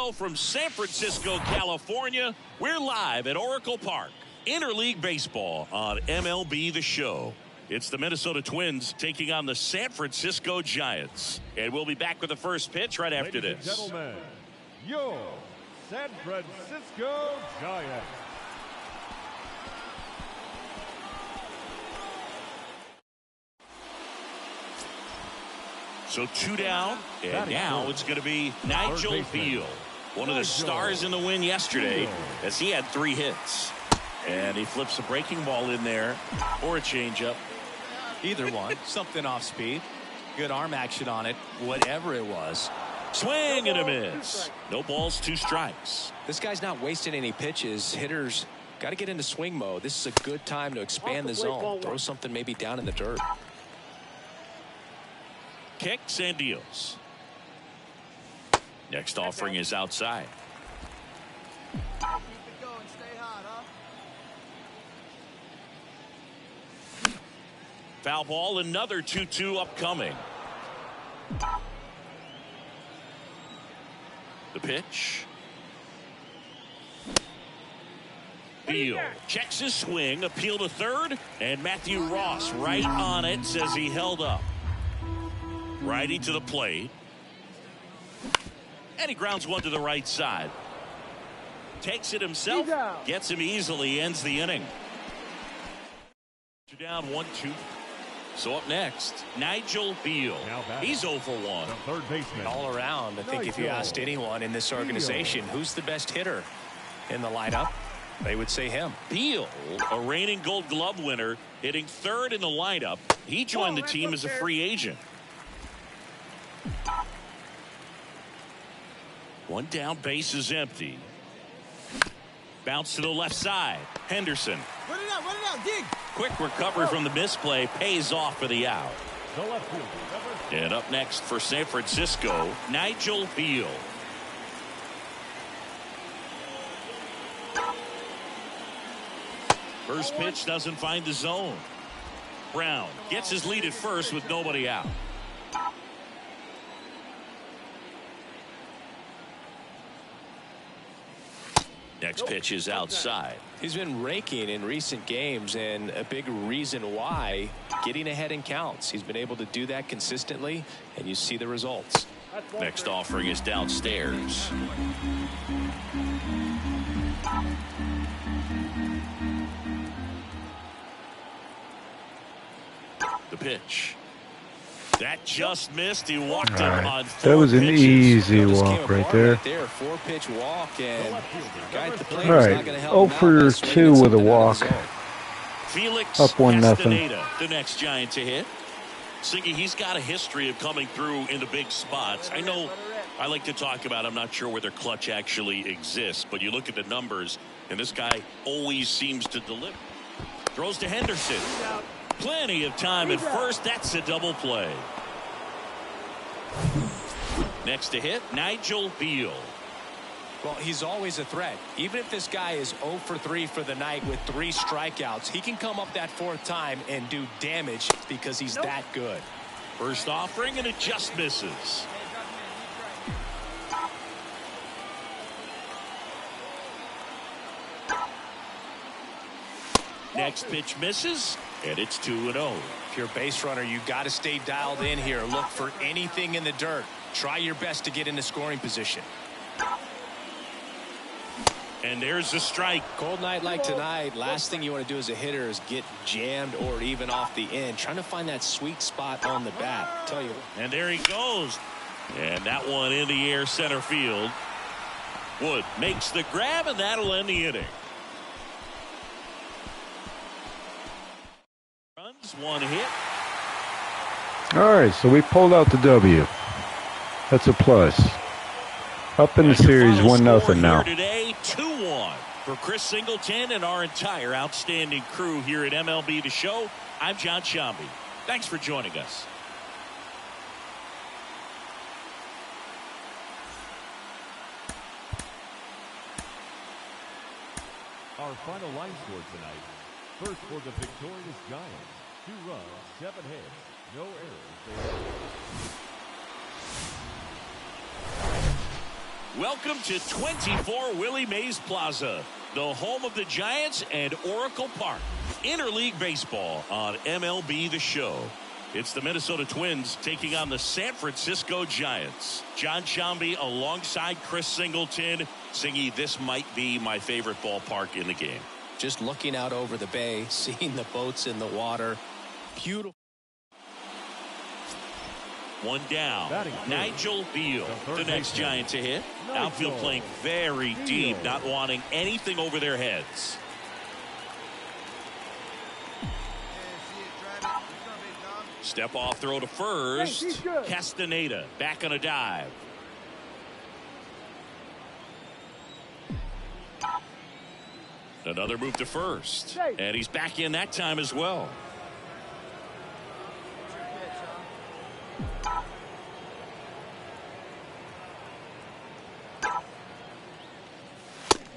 Hello from San Francisco, California. We're live at Oracle Park. Interleague Baseball on MLB The Show. It's the Minnesota Twins taking on the San Francisco Giants. And we'll be back with the first pitch right after Ladies this. and gentlemen, your San Francisco Giants. So 2 down, and now it's going to be Nigel Beal, one of the stars in the win yesterday, as he had 3 hits. And he flips a breaking ball in there, or a changeup. Either one, something off speed, good arm action on it, whatever it was. Swing and a miss. No balls, 2 strikes. This guy's not wasting any pitches. Hitters got to get into swing mode. This is a good time to expand the zone. Throw something maybe down in the dirt. Kicks and deals. Next offering is outside. Keep it going, stay hot, huh? Foul ball, another 2-2 upcoming. The pitch. Beal checks his swing, appeal to third, and Matthew Ross right on it, says he held up. Righty to the plate. And he grounds one to the right side. Takes it himself, gets him easily, ends the inning. Down 1-2. So up next, Nigel Beal. He's 0 for 1. The third baseman. All around, I think if you asked anyone in this organization who's the best hitter in the lineup, they would say him. Beal, a reigning Gold Glove winner, hitting 3rd in the lineup. He joined the team as a free agent. 1 down, base is empty. Bounce to the left side. Henderson. Run it out, dig. Quick recovery from the misplay, pays off for the out. The left fielder. And up next for San Francisco, Nigel Beal. First pitch doesn't find the zone. Brown gets his lead at first with nobody out. Next pitch is outside. He's been raking in recent games, and a big reason why, getting ahead in counts. He's been able to do that consistently, and you see the results. Next offering is downstairs. The pitch. That just missed. He walked him on 4 That was an pitches. easy walk right there. 4-pitch walk, and guy at the plate All is right, not going to help 0 him out for by 2 swinging with a something out of walk. the zone. Felix Up 1-0. Castaneda, the next Giant to hit. Singy, he's got a history of coming through in the big spots. I know I like to talk about, I'm not sure whether clutch actually exists, but you look at the numbers, and this guy always seems to deliver. Throws to Henderson. Plenty of time at first. That's a double play. Next to hit, Nigel Beal. Well, he's always a threat. Even if this guy is 0 for 3 for the night with 3 strikeouts, he can come up that 4th time and do damage because he's that good. First offering, and it just misses. Next pitch misses, and it's 2-0. If you're a base runner, you got to stay dialed in here. Look for anything in the dirt. Try your best to get into scoring position. And there's the strike. Cold night like tonight, last thing you want to do as a hitter is get jammed or even off the end. Trying to find that sweet spot on the bat. Tell you. And there he goes. And that one in the air, center field. Wood makes the grab, and that'll end the inning. Runs, 1 hit. All right, so we pulled out the W. That's a plus. Up in the series, 1-0 now. Today, 2-1 for Chris Singleton and our entire outstanding crew here at MLB The Show. I'm John Shambi. Thanks for joining us. Our final line score tonight. First for the victorious Giants. 2 runs, 7 hits, no errors. Welcome to 24 Willie Mays Plaza, the home of the Giants and Oracle Park. Interleague baseball on MLB The Show. It's the Minnesota Twins taking on the San Francisco Giants. John Sciambi alongside Chris Singleton. Singy, this might be my favorite ballpark in the game. Just looking out over the bay, seeing the boats in the water. Beautiful. One down. Nigel Beal, the next Giant to hit. Outfield playing very deep, not wanting anything over their heads. Step off throw to first. Castaneda back on a dive. Another move to first. And he's back in that time as well.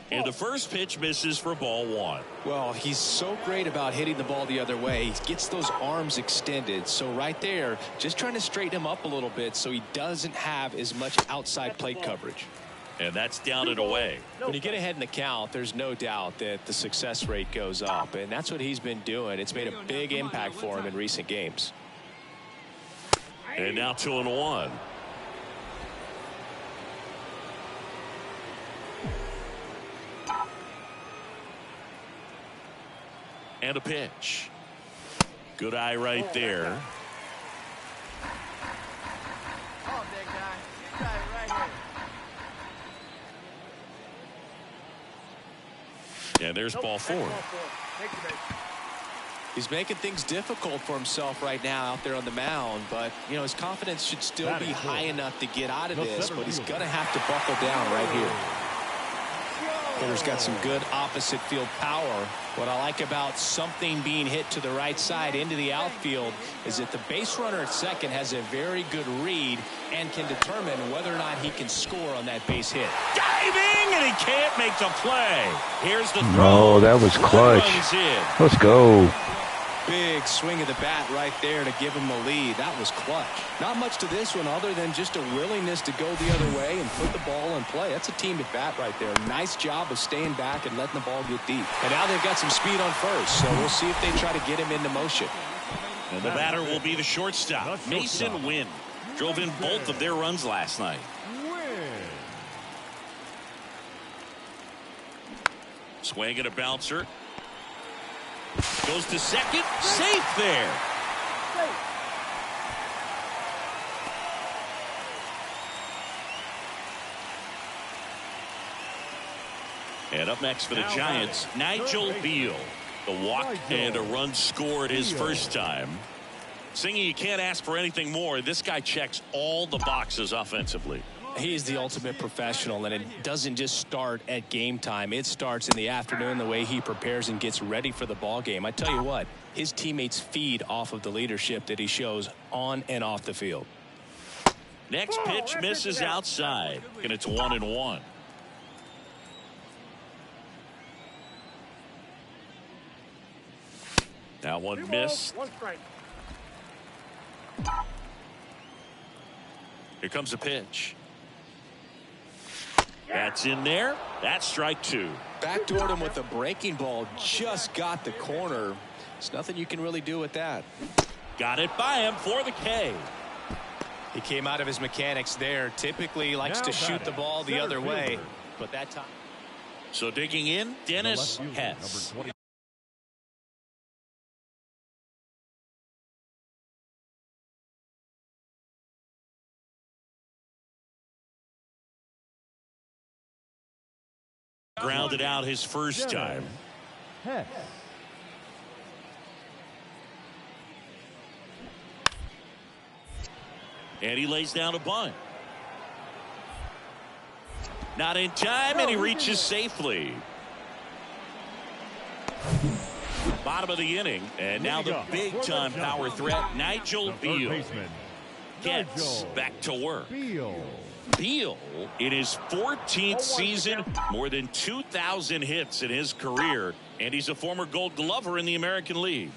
And the first pitch misses for ball one. Well, he's so great about hitting the ball the other way. He gets those arms extended. So right there, just trying to straighten him up a little bit so he doesn't have as much outside plate coverage. And that's down and away. When you get ahead in the count, there's no doubt that the success rate goes up. And that's what he's been doing. It's made a big impact for him in recent games. And now 2-1. And a pitch. Good eye right there. Oh, big guy. You got it right here. And there's ball four. He's making things difficult for himself right now out there on the mound, but you know his confidence should still be high enough to get out of this, but he's going to have to buckle down right here. Hitter's got some good opposite field power. What I like about something being hit to the right side into the outfield is that the base runner at second has a very good read and can determine whether or not he can score on that base hit. Diving, and he can't make the play. Here's the throw. Oh, that was clutch. Let's go. Big swing of the bat right there to give him the lead. That was clutch. Not much to this one other than just a willingness to go the other way and put the ball in play. That's a team at bat right there. Nice job of staying back and letting the ball get deep. And now they've got some speed on first, so we'll see if they try to get him into motion. And the batter will be the shortstop, Mason Wynn. Drove in both of their runs last night. Swing and a bouncer. Goes to second. Safe there. And up next for the Giants, Nigel Beal. The walk and a run scored his first time. Singy, you can't ask for anything more. This guy checks all the boxes offensively. He is the ultimate professional, and it doesn't just start at game time. It starts in the afternoon, the way he prepares and gets ready for the ball game. I tell you what, his teammates feed off of the leadership that he shows on and off the field. Next pitch misses outside, and it's 1-1. That one missed. Here comes a pitch. That's in there. That's strike two. Backdoored him with a breaking ball. Just got the corner. There's nothing you can really do with that. Got it by him for the K. He came out of his mechanics there. Typically likes to shoot the ball the other way, but that time. So digging in, Dennis Hess. Grounded out his first time. And he lays down a bunt. Not in time, and he reaches safely. Bottom of the inning, and now the big-time power threat, Nigel Beal, gets back to work. Beal, in his 14th season, more than 2,000 hits in his career, and he's a former Gold Glover in the American League.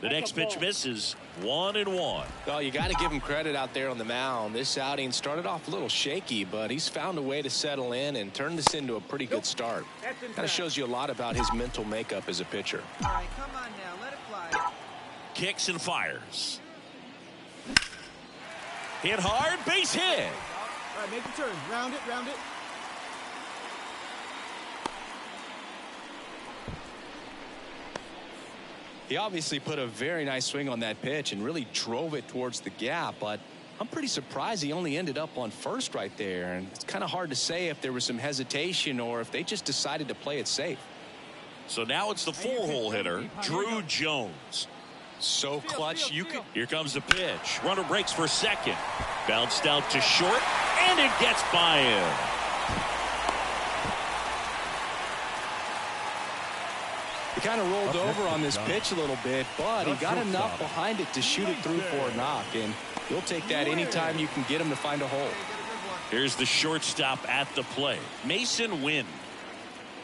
The next pitch misses. 1-1. Well, you got to give him credit out there on the mound. This outing started off a little shaky, but he's found a way to settle in and turn this into a pretty good start. Kind of shows you a lot about his mental makeup as a pitcher. All right, come on now, let it fly. Kicks and fires. Hit hard, base hit. All right, make the turn. Round it, round it. He obviously put a very nice swing on that pitch and really drove it towards the gap, but I'm pretty surprised he only ended up on first right there. And it's kind of hard to say if there was some hesitation or if they just decided to play it safe. So now it's the 4-hole hitter, Drew Jones. So clutch, you could. Here comes the pitch. Runner breaks for second. Bounced out to short, and it gets by him. He kind of rolled over on this pitch a little bit, but he got enough behind it to shoot it through for a knock, and you'll take that anytime you can get him to find a hole. Here's the shortstop at the plate, Mason Wynn.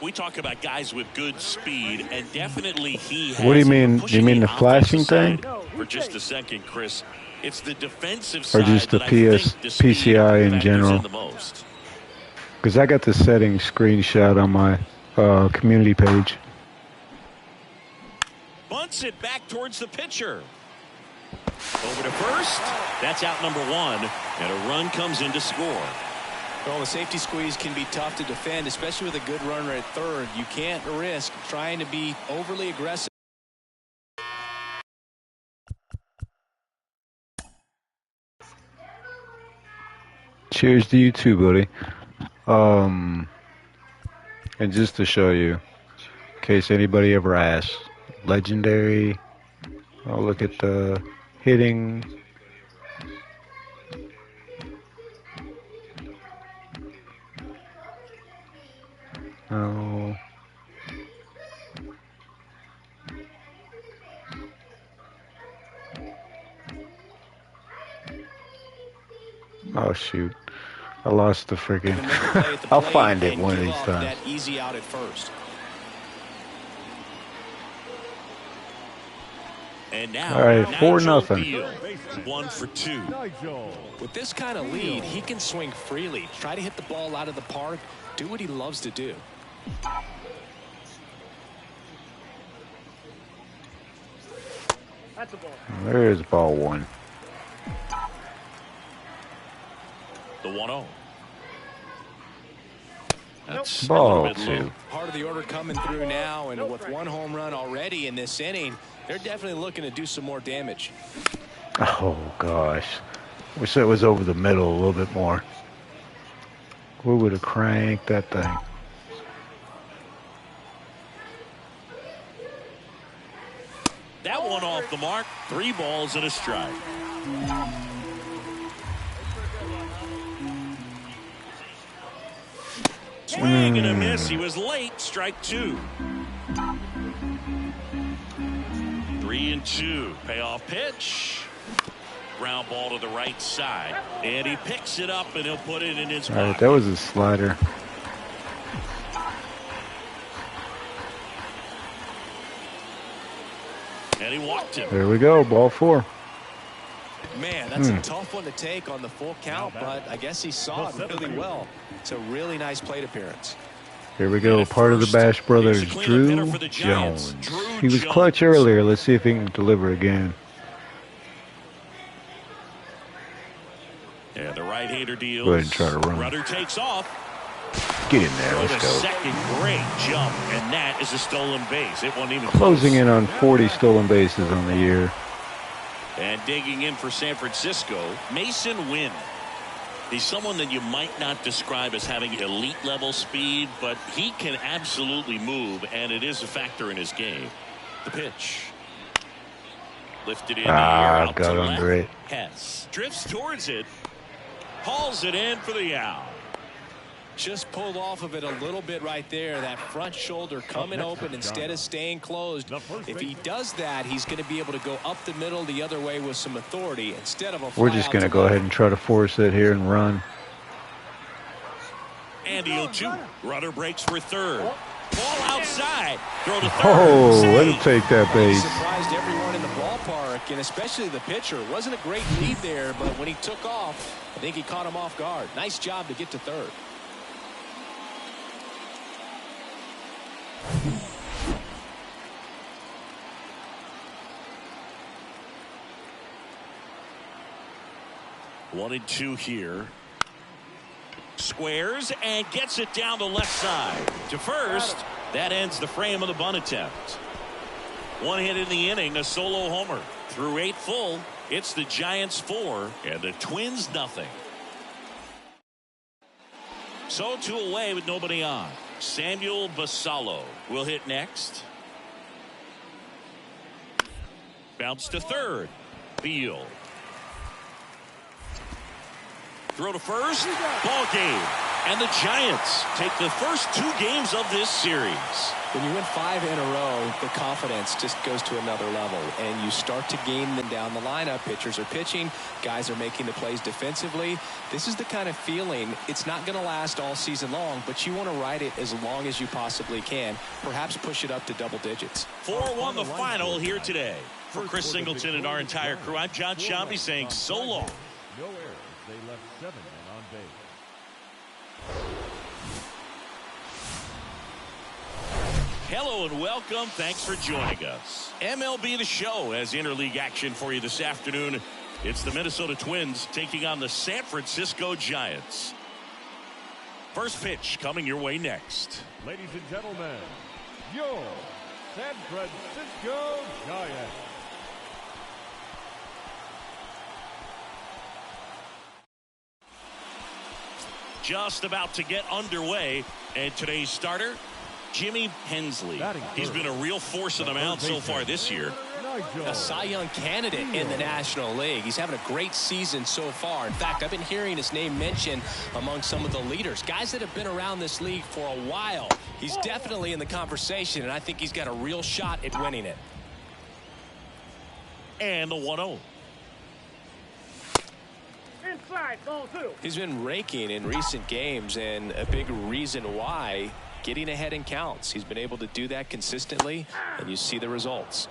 We talk about guys with good speed, and definitely he has. What do you mean? Do you mean the flashing thing? For just a second, Chris, it's the defensive or side just the that I think the speed PCI in factors general? in the most. Because I got the settings screenshot on my community page. Bunts it back towards the pitcher. Over to first. That's out number 1, and a run comes in to score. Well, the safety squeeze can be tough to defend, especially with a good runner at third. You can't risk trying to be overly aggressive. Cheers to you too, buddy. And just to show you, in case anybody ever asks, legendary. Oh, look at the hitting. Oh. Oh shoot. I lost the freaking. I'll find it one of these times. That easy out at first. And now, all right, 4-0. Beal, 1 for 2. Nigel. With this kind of lead, he can swing freely, try to hit the ball out of the park, do what he loves to do. That's a ball. There's ball 1. The 1-0. That's Ball a little bit 2. low. Part of the order coming through now, and with 1 home run already in this inning, they're definitely looking to do some more damage. Oh gosh. Wish that was over the middle a little bit more. We would have cranked that thing. That one off the mark. 3 balls and a strike. Swing and a miss. He was late. Strike 2. 3-2. Payoff pitch. Ground ball to the right side. And he picks it up and he'll put it in his pocket. All right, that was a slider. And he walked him. There we go, ball 4. Man, that's a tough one to take on the full count, but I guess he saw it really well. It's a really nice plate appearance. Here we go, part of the Bash Brothers, Drew Jones. He was clutch earlier. Let's see if he can deliver again. Yeah, the right-hander deals. Go ahead and try to run. Rudder takes off. Get in there, let's go. Second great jump, and that is a stolen base. It wasn't even Closing close. in on 40 stolen bases on the year. And digging in for San Francisco, Mason Wynn. He's someone that you might not describe as having elite level speed, but he can absolutely move, and it is a factor in his game. The pitch. Lifted in the air out got to under left. it. Hess drifts towards it. Hauls it in for the out. Just pulled off of it a little bit right there. That front shoulder coming open instead of staying closed. If he does that, he's going to be able to go up the middle the other way with some authority instead of a fly. We're just going to go ahead and try to force it here and run. And he'll two. Rudder breaks for third. Ball outside. Throw to third. Oh, Save. let him take that He base. surprised everyone in the ball quick, and especially the pitcher. It wasn't a great lead there, but when he took off, I think he caught him off guard. Nice job to get to third. One and two here. Squares and gets it down the left side to first. That ends the frame of the bunt attempt. One hit in the inning, a solo homer. Through 8 full, it's the Giants 4 and the Twins nothing. So 2 away with nobody on. Samuel Basallo will hit next. Bounce to third. Beal. Throw to first. Ball game. And the Giants take the first 2 games of this series. When you win 5 in a row, the confidence just goes to another level, and you start to gain them down the lineup. Pitchers are pitching. Guys are making the plays defensively. This is the kind of feeling, it's not going to last all season long, but you want to ride it as long as you possibly can. Perhaps push it up to double digits. 4-1 the final here today. For Chris Singleton and our entire crew, I'm John Shambi saying so long. No errors. They left 7 men on base. Hello and welcome. Thanks for joining us. MLB The Show has interleague action for you this afternoon. It's the Minnesota Twins taking on the San Francisco Giants. First pitch coming your way next. Ladies and gentlemen, your San Francisco Giants. Just about to get underway, and today's starter, Jimmy Hensley. He's been a real force on the mound so far this year. A Cy Young candidate in the National League. He's having a great season so far. In fact, I've been hearing his name mentioned among some of the leaders, guys that have been around this league for a while. He's definitely in the conversation, and I think he's got a real shot at winning it. And the 1-0. Inside, ball 2. He's been raking in recent games, and a big reason why, getting ahead in counts. He's been able to do that consistently, and you see the results.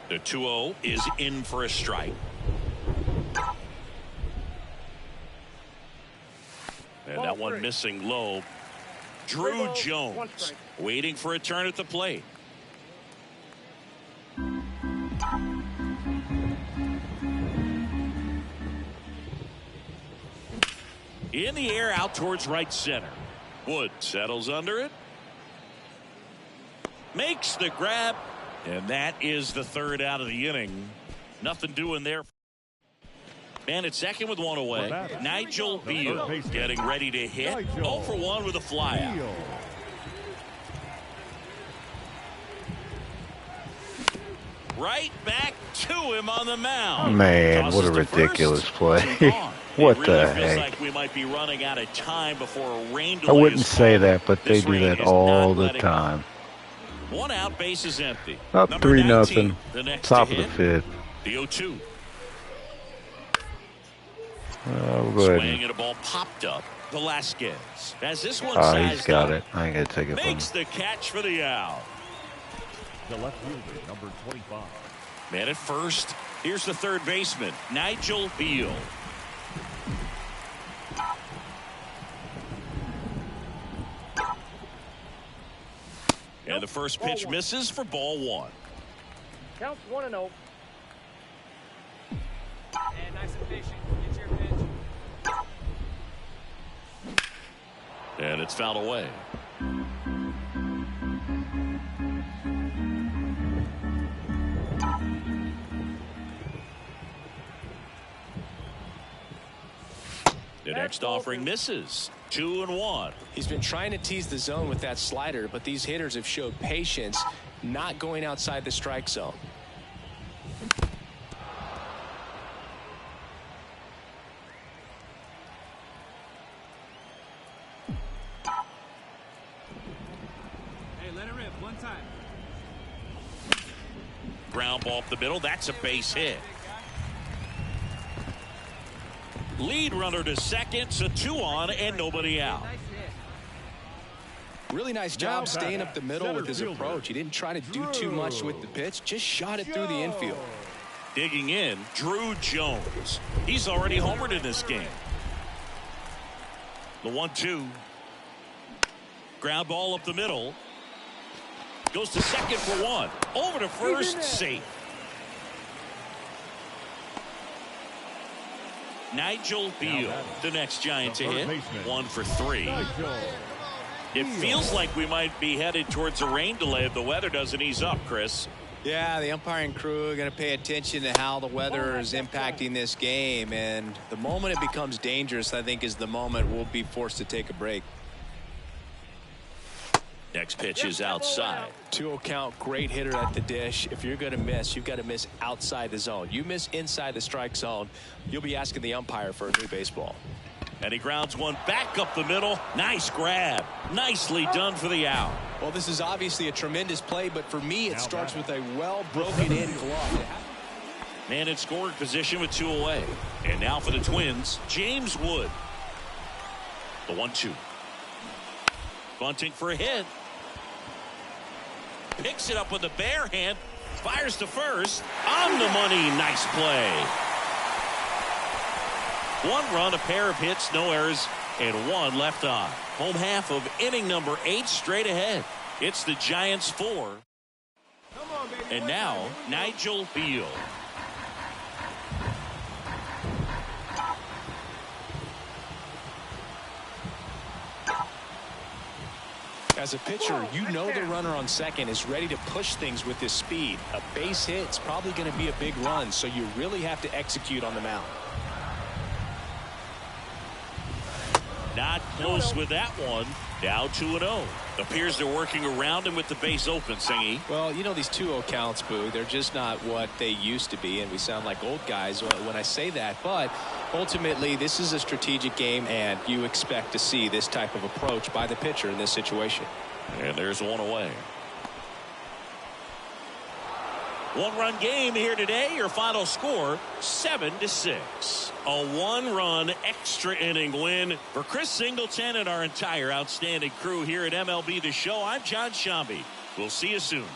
The 2-0 is in for a strike. And that one missing low. Drew Jones waiting for a turn at the plate. In the air out towards right center. Wood settles under it. Makes the grab. And that is the third out of the inning. Nothing doing there. Man at second with 1 away. Nigel Beal getting ready to hit. 0 for 1 with a fly out. Right back to him on the mound. Man, what a ridiculous play. What the heck? Like we might be running out of time before a rain delay. I wouldn't say that, but they do that all the time. 1 out, base is empty. Up 3-0. Top of the 5th. The 0-2. Oh, good. Swing and a ball popped up. Velasquez has this one. He's got it. I ain't gonna take it from him. Makes the catch for the out. The left fielder, number 25. Man at first. Here's the third baseman, Nigel Beal. And the first pitch misses for ball 1. Counts 1-0. And nice and patient. Get your pitch. And it's fouled away. The next offering misses. 2-1. He's been trying to tease the zone with that slider, but these hitters have showed patience, not going outside the strike zone. Hey, let it rip one time. Ground ball up the middle. That's a base hit. Lead runner to second, so 2 on and nobody out. Nice hit. Really nice job staying up the middle with his approach. He didn't try to do too much with the pitch, just shot it through the infield. Digging in, Drew Jones. He's already homered in this game. The 1-2. Ground ball up the middle. Goes to second for one. Over to first, safe. Nigel Beal, the next Giant to hit. 1 for 3. It feels like we might be headed towards a rain delay if the weather doesn't ease up, Chris. Yeah, the umpiring crew are going to pay attention to how the weather is impacting this game. And the moment it becomes dangerous, I think, is the moment we'll be forced to take a break. Next pitch is outside. 2-0 count, great hitter at the dish. If you're going to miss, you've got to miss outside the zone. You miss inside the strike zone, you'll be asking the umpire for a new baseball. And he grounds one back up the middle. Nice grab. Nicely done for the out. Well, this is obviously a tremendous play, but for me, it starts with a well-broken-in glove. Man in scoring position with 2 away. And now for the Twins, James Wood. The 1-2. Bunting for a hit. Picks it up with the bare hand. Fires to first. On the money. Nice play. 1 run, a pair of hits, no errors, and 1 left on. Home half of inning number 8 straight ahead. It's the Giants 4. And now, Nigel Beal. As a pitcher, you know the runner on second is ready to push things with his speed. A base hit's probably going to be a big run, so you really have to execute on the mound. Not close with that one. Now 2-0. Appears they're working around him with the base open, Singy. Well, you know these 2-0 counts, Boo. They're just not what they used to be, and we sound like old guys when I say that. But ultimately, this is a strategic game, and you expect to see this type of approach by the pitcher in this situation. And there's 1 away. 1-run game here today. Your final score 7-6. A 1-run extra inning win for Chris Singleton and our entire outstanding crew here at MLB The Show. I'm John Shambi. We'll see you soon.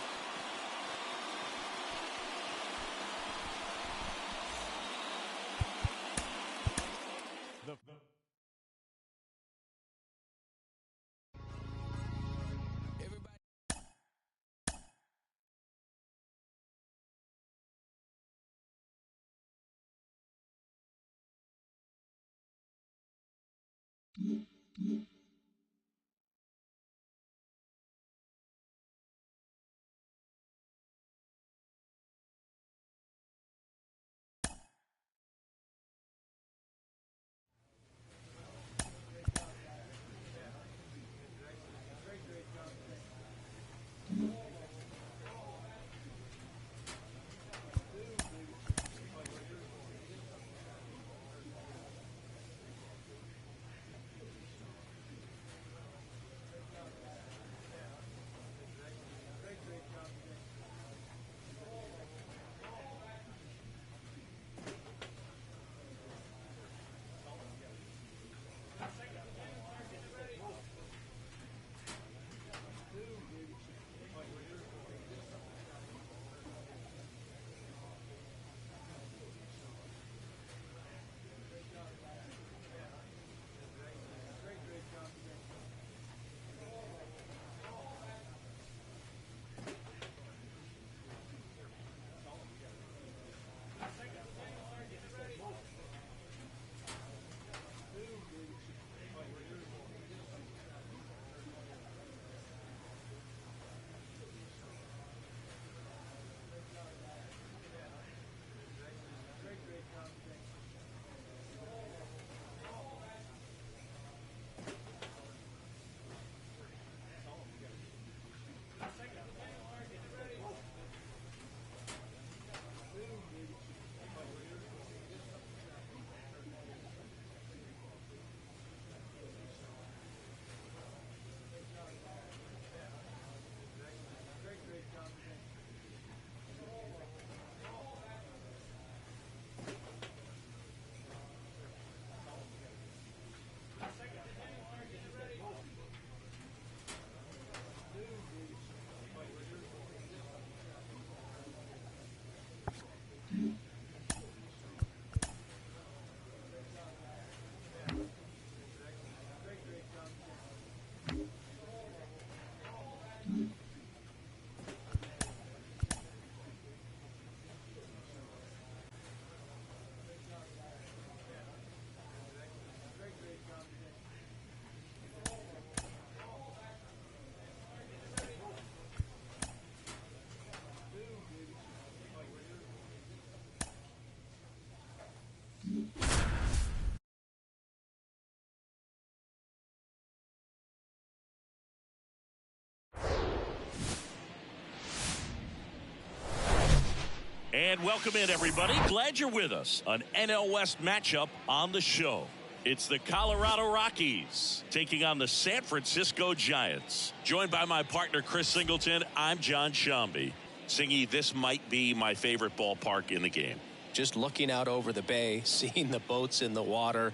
And welcome in, everybody. Glad you're with us. An NL West matchup on the show. It's the Colorado Rockies taking on the San Francisco Giants. Joined by my partner, Chris Singleton, I'm John Shambi. Singy, this might be my favorite ballpark in the game. Just looking out over the bay, seeing the boats in the water.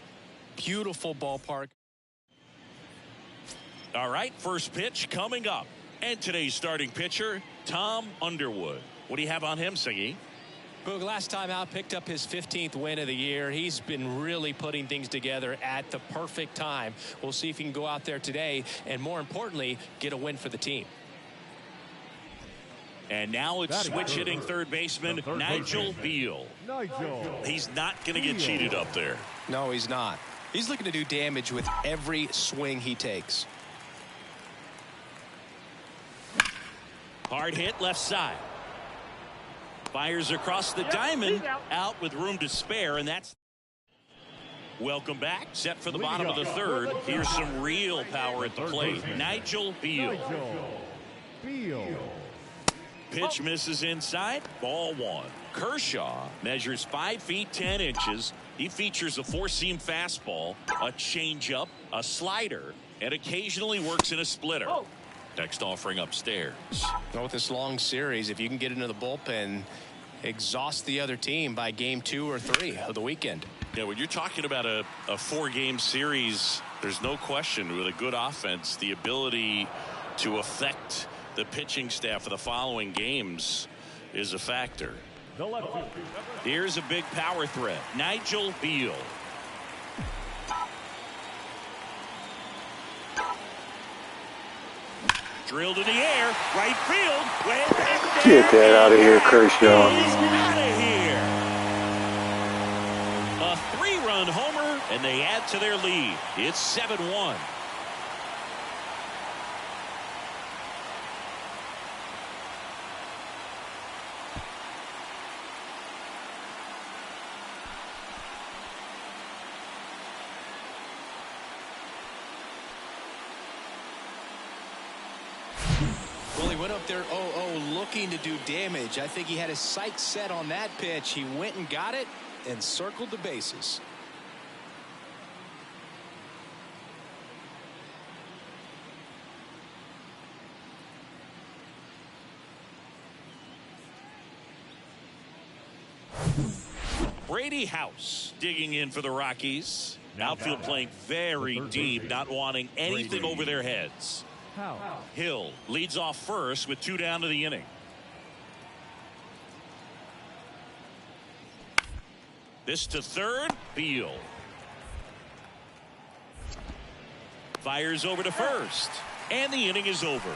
Beautiful ballpark. All right, first pitch coming up. And today's starting pitcher, Tom Underwood. What do you have on him, Singy? Boog, last time out, picked up his 15th win of the year. He's been really putting things together at the perfect time. We'll see if he can go out there today and, more importantly, get a win for the team. And now it's switch hitting third baseman Nigel Beal. He's not going to get cheated up there. No, he's not. He's looking to do damage with every swing he takes. Hard hit left side. Fires across the diamond, out with room to spare, and that's... Welcome back. Set for the bottom of the third. Here's some real power at the plate. Nigel Beal. Pitch misses inside. Ball one. Kershaw measures 5 feet 10 inches. He features a four-seam fastball, a changeup, a slider, and occasionally works in a splitter. Next offering upstairs. With this long series, if you can get into the bullpen, exhaust the other team by game 2 or 3 of the weekend. Yeah, when you're talking about a 4-game series, there's no question with a good offense, the ability to affect the pitching staff for the following games is a factor. Here's a big power threat. Nigel Beal. Drilled in the air, right field, way back there. Get that out of here, Kershaw. He's out of here. A 3-run homer, and they add to their lead. It's 7-1. Well, he went up there 0-0 looking to do damage. I think he had his sights set on that pitch. He went and got it and circled the bases. Brady House digging in for the Rockies. Outfield playing very deep, not wanting anything over their heads. Hill leads off first with 2 down to the inning. This to third. Beal fires over to first, and the inning is over.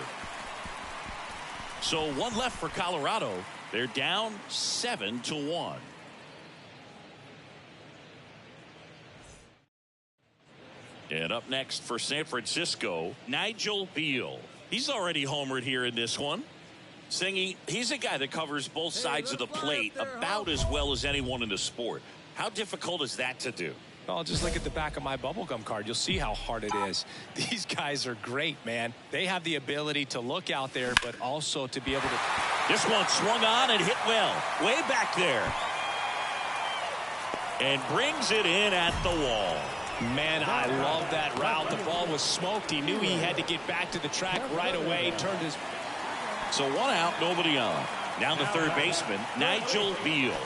So 1 left for Colorado. They're down 7-1. And up next for San Francisco, Nigel Beal. He's already homered here in this one. Singy, he's a guy that covers both sides of the plate about as well as anyone in the sport. How difficult is that to do? Well, just look at the back of my bubblegum card. You'll see how hard it is. These guys are great, man. They have the ability to look out there, but also to be able to... This one swung on and hit well. Way back there. And brings it in at the wall. Man, I love that route. The ball was smoked. He knew he had to get back to the track right away. Turned his... So 1 out, nobody on. Now the third baseman, Nigel Beal.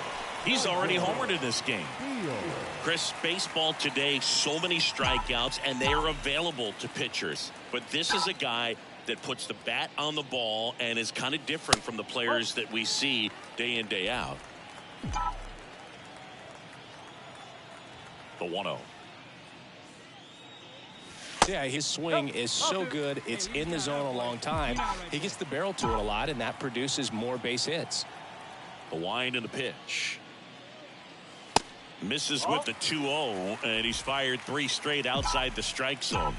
He's already homered in this game. Chris, baseball today, so many strikeouts, and they are available to pitchers. But this is a guy that puts the bat on the ball and is kind of different from the players that we see day in, day out. The 1-0. Yeah, his swing is so good. It's in the zone a long time. He gets the barrel to it a lot, and that produces more base hits. The wind and the pitch. Misses with the 2-0, and he's fired 3 straight outside the strike zone.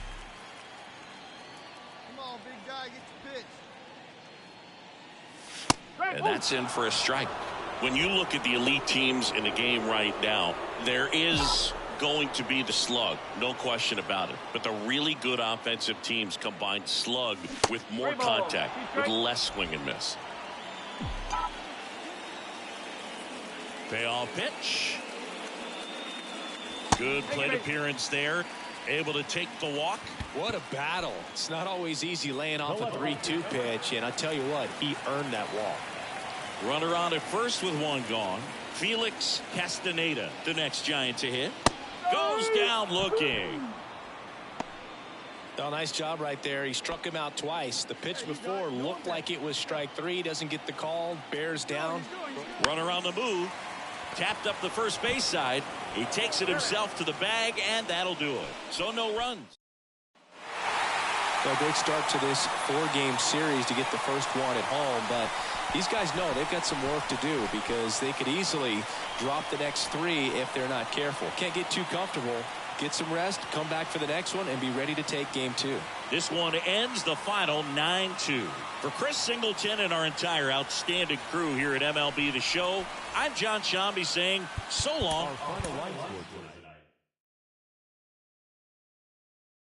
Come on, big guy, get your pitch. And that's in for a strike. When you look at the elite teams in the game right now, there is going to be the slug, no question about it. But the really good offensive teams combine slug with more contact, with less swing and miss. Payoff pitch. Good plate appearance there. Able to take the walk. What a battle. It's not always easy laying off a 3-2 pitch, and I tell you what, he earned that walk. Runner on at first with one gone. Felix Castaneda, the next Giant to hit. Goes down looking. Oh, nice job right there. He struck him out twice. The pitch before looked like it was strike 3. Doesn't get the call. Bears down. Runner on the move. Tapped up the first base side. He takes it himself to the bag, and that'll do it. So no runs. A great start to this 4-game series to get the first one at home, but these guys know they've got some work to do because they could easily drop the next 3 if they're not careful. Can't get too comfortable. Get some rest, come back for the next one, and be ready to take game 2. This one ends the final 9-2. For Chris Singleton and our entire outstanding crew here at MLB The Show, I'm John Shambi saying so long. Our final line score